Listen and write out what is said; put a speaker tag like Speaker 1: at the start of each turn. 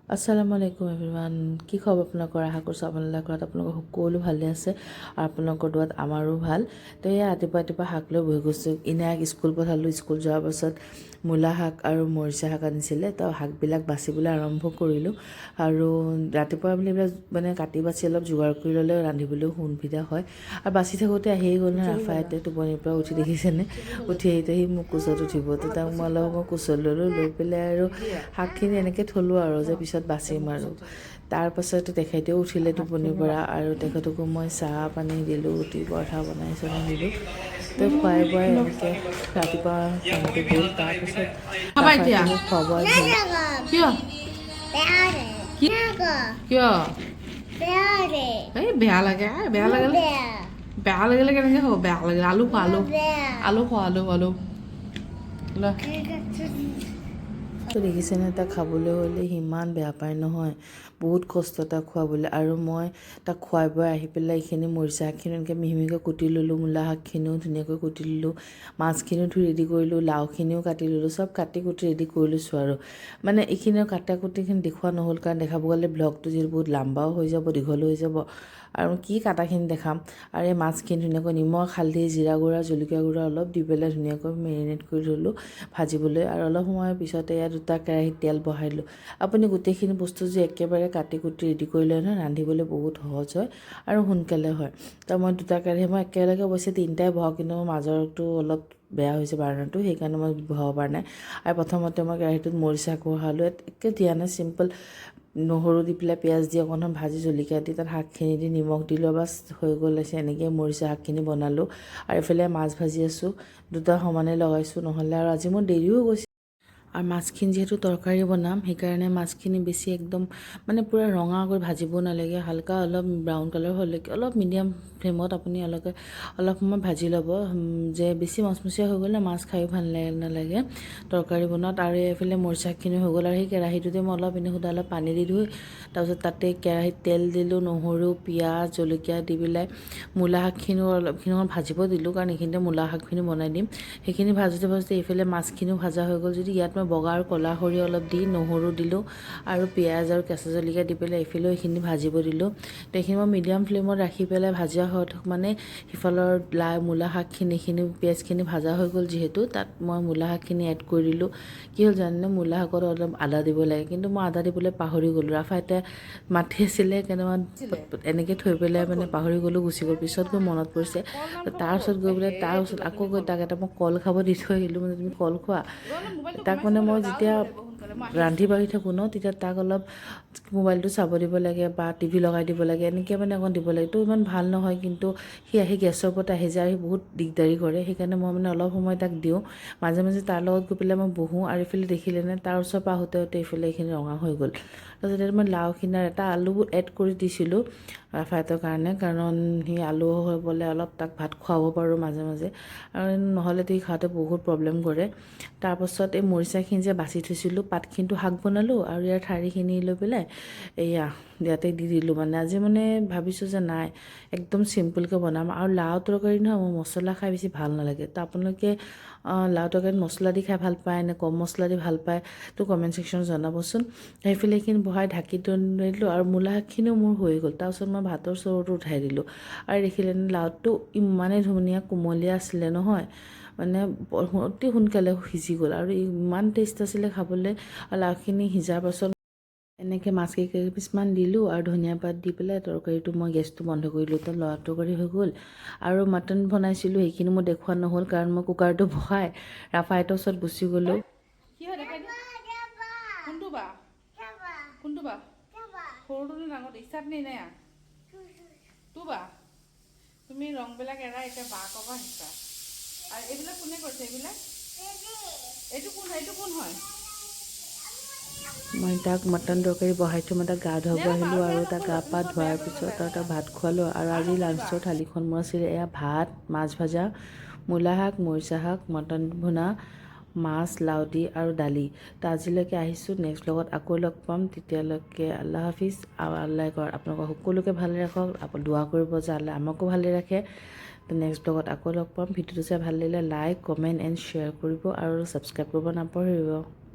Speaker 1: আসসালামু আলাইকুম এভৰিৱান কি খবৰ আপোনালোকৰ আশা কৰিছোঁ আপোনালোকৰ আপোনালোকৰ সকলো ভালে আছে আৰু আপোনালোকৰ দোৱাত আমাৰো ভাল তো এই ৰাতিপুৱা শাক লৈ বহি গৈছোঁ ইনাক স্কুল পঠালোঁ স্কুল যোৱাৰ পাছত মূলা শাক আৰু মৰিচা শাক আনিছিলে তো শাকবিলাক বাচিবলৈ আৰম্ভ কৰিলোঁ আৰু ৰাতিপুৱা বুলি এইবিলাক মানে কাটি বাচি অলপ যোগাৰ কৰি ল'লে ৰান্ধিবলৈও সুবিধা হয় আৰু বাচি থাকোঁতে আহিয়ে গ'ল নহয় ৰাফায়াতে টোপনিৰ পৰা উঠি দেখিছেনে উঠি আহিতে সি মোক কোচত উঠিব তো তাক মই অলপ মই কোচত ল'লোঁ লৈ পেলাই আৰু শাকখিনি এনেকৈ থলোঁ আৰু যে পিছত বাচিম আৰু তাৰপাছত তেখেতেও উঠিলে টোপনিৰ পৰা আৰু তেখেতকো মই চাহ পানী দিলোঁ ৰুটি পৰঠা বনাই চনাই দিলোঁ তো খুৱাই বোৱাই এনেকৈ ৰাতিপুৱা কামটো গ'ল তাৰপাছত খোৱা বোৱা
Speaker 2: এই বেয়া লাগে কেনেকৈ হ'ব বেয়া লাগে আলু খোৱা আলু
Speaker 1: তো দেখিছেনে তাক খাবলৈ হ'লে সিমান বেয়া পায় নহয় বহুত কষ্ট তাক খুৱাবলৈ আৰু মই তাক খুৱাই বোৱাই আহি পেলাই এইখিনি মৰিচা শাকখিনি এনেকৈ মিহি মিহিকৈ কুটি ল'লোঁ মূলা শাকখিনিও ধুনীয়াকৈ কুটি ল'লোঁ মাছখিনিও ধুই ৰেডি কৰিলোঁ লাওখিনিও কাটি ল'লোঁ চব কাটি কুটি ৰেডি কৰি লৈছোঁ আৰু মানে এইখিনিও কাটা কুটিখিনি দেখুওৱা নহ'ল কাৰণ দেখাব গ'লে ব্লগটো যিহেতু বহুত লাম্বাও হৈ যাব দীঘলো হৈ যাব আৰু কি কাটাখিনি দেখাম আৰু এই মাছখিনি ধুনীয়াকৈ নিমখ হালধি জিৰা গুড়া জলকীয়া গুড়া অলপ দি পেলাই ধুনীয়াকৈ মেৰিনেট কৰি থ'লোঁ ভাজিবলৈ আৰু অলপ সময়ৰ পিছতে ইয়াত দুটা কেৰাহীত তেল বহাই দিলোঁ আপুনি গোটেইখিনি বস্তু যে একেবাৰে কাটি কুটি ৰেডি কৰি লয় নহয় ৰান্ধিবলৈ বহুত সহজ হয় আৰু সোনকালে হয় তো মই দুটা কেৰাহী মই একেলগে অৱশ্যে তিনিটাই বহাওঁ কিন্তু মোৰ মাজৰটো অলপ বেয়া হৈছে বাৰ্ণাৰটো সেইকাৰণে মই বহাব পৰা নাই আৰু প্ৰথমতে মই কেৰাহীটোত মৰিচা বহালোঁ একে দিয়া নাই চিম্পল নহৰু দি পেলাই পিঁয়াজ দি অকণমান ভাজি জলকীয়া দি তাত শাকখিনি দি নিমখ দিলোঁ বাছ হৈ গ'ল আছে এনেকৈ মৰিচা শাকখিনি বনালোঁ আৰু এইফালে মাছ ভাজি আছোঁ দুটা সমানে লগাইছোঁ নহ'লে আৰু আজি মোৰ দেৰিও গৈছে আৰু মাছখিনি যিহেতু তৰকাৰী বনাম সেইকাৰণে মাছখিনি বেছি একদম মানে পূৰা ৰঙা কৰি ভাজিব নালাগে হালকা অলপ ব্ৰাউন কালাৰ হ'লেকৈ অলপ মিডিয়াম ফ্লেমত আপুনি অলপ সময় ভাজি ল'ব যে বেছি মচমচীয়া হৈ গ'লে মাছ খায়ো ভাল নালাগে তৰকাৰী বনোৱাত আৰু এইফালে মৰিচাখিনি হৈ গ'ল আৰু সেই কেৰাহীটোতে মই অলপ এনেই সুদা অলপ পানী দি ধুই তাৰপিছত তাতে কেৰাহীত তেল দিলোঁ নহৰু পিঁয়াজ জলকীয়া দি পেলাই মূলা শাকখিনিও অলপখিনি ভাজিব দিলোঁ কাৰণ এইখিনিতে মূলা শাকখিনি বনাই দিম সেইখিনি ভাজোঁতে এইফালে মাছখিনিও ভাজা হৈ গ'ল যদি ইয়াত মই বগা আৰু ক'লা সৰিয়হ অলপ দি নহৰু দিলোঁ আৰু পিঁয়াজ আৰু কেঁচা জলকীয়া দি পেলাই এইফালেও এইখিনি ভাজিব দিলোঁ তো এইখিনি মই মিডিয়াম ফ্লেমত ৰাখি পেলাই ভাজা হৈ মানে সিফালৰ মূলা শাকখিনি পিঁয়াজখিনি ভাজা হৈ গ'ল যিহেতু তাত মই মূলা শাকখিনি এড কৰি দিলোঁ কি হ'ল জানেনে মূলা শাকত অলপ আদা দিব লাগে কিন্তু মই আদা দিবলৈ পাহৰি গ'লোঁ ৰাফায়াতে মাতি আছিলে সেইকাৰণে মই এনেকৈ থৈ পেলাই মানে পাহৰি গ'লোঁ গুচি গ'ল পিছত গৈ মনত পৰিছে তাৰপিছত গৈ পেলাই তাৰ ওচৰত আকৌ গৈ তাক এটা মই কল খাব দি থৈ আহিলোঁ মানে তুমি কল খোৱা তাক মানে মই যেতিয়া ৰান্ধি বাঢ়ি থাকোঁ ন তেতিয়া তাক অলপ মোবাইলটো চাব দিব লাগে বা টিভি লগাই দিব লাগে এনেকৈ মানে অকণ দিব লাগে তো ইমান ভাল নহয় কিন্তু সি আহি গেছৰ ওপৰত আহি যায় আহি বহুত দিগদাৰী কৰে সেইকাৰণে মই মানে অলপ সময় তাক দিওঁ মাজে মাজে তাৰ লগত গৈ পেলাই মই বহোঁ আৰু এইফালে দেখিলেনে তাৰ ওচৰৰ পৰা আহোঁতে এইফালে এইখিনি ৰঙা হৈ গ'ল তাৰপিছত মই লাওখিনাৰ এটা আলু এড কৰি দিছিলোঁ ৰাফায়াতৰ কাৰণে কাৰণ সি আলু হৈ পেলাই অলপ তাক ভাত খুৱাব পাৰোঁ মাজে মাজে আৰু নহ'লেতো সি খাওঁতে বহুত প্ৰব্লেম কৰে তাৰপাছত এই মৰিচাখিনি যে বাচি থৈছিলোঁ পাতখিনিতো শাক বনালোঁ আৰু ইয়াৰ ঠাৰিখিনি লৈ পেলাই এয়া ইয়াতে দি দিলোঁ মানে আজি মানে ভাবিছোঁ যে নাই একদম চিম্পুলকৈ বনাম আৰু লাও তৰকাৰী নহয় মোৰ মছলা খাই বেছি ভাল নালাগে তো আপোনালোকে লাও তৰকাৰীত মছলা দি খাই ভাল পায় নে কম মছলা দি ভাল পায় তো কমেণ্ট ছেকশ্যনত জনাবচোন সেইফালে এইখিনি বহাই ঢাকি দিলোঁ আৰু মূলা শাকখিনিও মোৰ হৈ গ'ল তাৰপিছত মই ভাতৰ চৰুটো উঠাই দিলোঁ আৰু দেখিলেনে লাওটো ইমানেই ধুনীয়া কোমলীয়া আছিলে নহয় মানে অতি সোনকালে সিজি গ'ল আৰু ইমান টেষ্ট আছিলে খাবলৈ আৰু লাওখিনি সিজাৰ পাছত এনেকৈ মাছ কেইপিচমান দিলোঁ আৰু ধনিয়া পাত দি পেলাই তৰকাৰীটো মই গেছটো বন্ধ কৰিলোঁ তো ল'ৰা তৰকাৰী হৈ গ'ল আৰু মাটন বনাইছিলোঁ সেইখিনি মই দেখুওৱা নহ'ল কাৰণ মই কুকাৰটো বহাই ৰাফায়াতৰ ওচৰত গুচি গ'লোঁ
Speaker 2: তুমি ৰংবিলাক এৰা এতিয়া বাক ক'বা শিকা আৰু এইবিলাক কোনে কৰিছে এইবিলাক এইটো কোন হয়
Speaker 1: মই তাক মটন তৰকাৰী বহাই থৈ মই তাক গা ধুৱাব আহিলোঁ আৰু তাক গা পা ধোৱাৰ পিছত আৰু তাক ভাত খোৱালোঁ আৰু আজি লাঞ্চৰ থালিখন মোৰ আছিলে এয়া ভাত মাছ ভাজা মূলা শাক মৰিচা শাক মটন ভুনা মাছ লাও দি আৰু দালি তো আজিলৈকে আহিছোঁ নেক্সট ব্লগত আকৌ লগ পাম তেতিয়ালৈকে আল্লাহ হাফিজ আৰু আল্লাহ আপোনালোকক সকলোকে ভালে ৰাখক দোৱা কৰিব যে আল্লাহ আমাকো ভালে ৰাখে তো নেক্সট ব্লগত আকৌ লগ পাম ভিডিঅ'টো চাই ভাল লাগিলে লাইক কমেণ্ট এণ্ড শ্বেয়াৰ কৰিব আৰু ছাবস্ক্ৰাইব কৰিব নাপাহৰিব